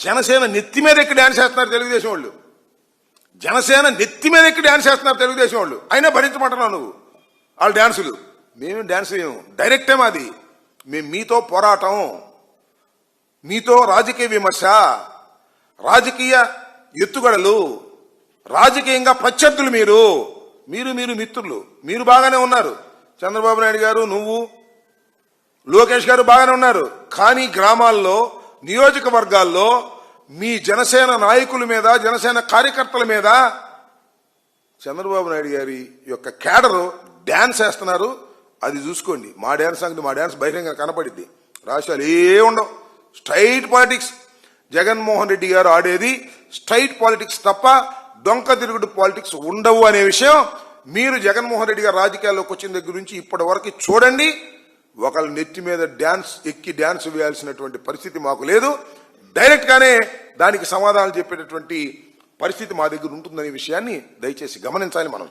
జనసేన నెత్తి మీద ఎక్కి డ్యాన్స్ చేస్తున్నారు తెలుగుదేశం వాళ్ళు. జనసేన నెత్తి మీద ఎక్కి డ్యాన్స్ చేస్తున్నారు తెలుగుదేశం వాళ్ళు. అయినా భరించమంటున్నావు నువ్వు వాళ్ళ డ్యాన్సులు. మేము డ్యాన్స్ చేయము, డైరెక్టే మాది. మేము మీతో పోరాటం, మీతో రాజకీయ విమర్శ, రాజకీయ ఎత్తుగడలు, రాజకీయంగా ప్రత్యర్థులు. మీరు మీరు మీరు మిత్రులు. మీరు బాగానే ఉన్నారు. చంద్రబాబు నాయుడు గారు, నువ్వు, లోకేష్ గారు బాగానే ఉన్నారు. కానీ గ్రామాల్లో, నియోజకవర్గాల్లో మీ జనసేన నాయకుల మీద, జనసేన కార్యకర్తల మీద చంద్రబాబు నాయుడు గారి యొక్క కేడరు డ్యాన్స్ వేస్తున్నారు. అది చూసుకోండి. మా డ్యాన్స్ సంగతి, మా డ్యాన్స్ బహిరంగ కనపడిద్ది. రాష్ట్రాలు ఏ ఉండవు. Straight politics. జగన్మోహన్ రెడ్డి గారు ఆడేది స్ట్రైట్ పాలిటిక్స్ తప్ప డొంక తిరుగుడు పాలిటిక్స్ ఉండవు అనే విషయం మీరు జగన్మోహన్ రెడ్డి గారు రాజకీయాల్లోకి వచ్చిన దగ్గర నుంచి ఇప్పటి వరకు చూడండి. ఒకళ్ళ నెత్తి మీద ఎక్కి డ్యాన్స్ వేయాల్సినటువంటి పరిస్థితి మాకు లేదు. డైరెక్ట్ గానే దానికి సమాధానాలు చెప్పేటటువంటి పరిస్థితి మా దగ్గర ఉంటుందనే విషయాన్ని దయచేసి గమనించాలి మనం.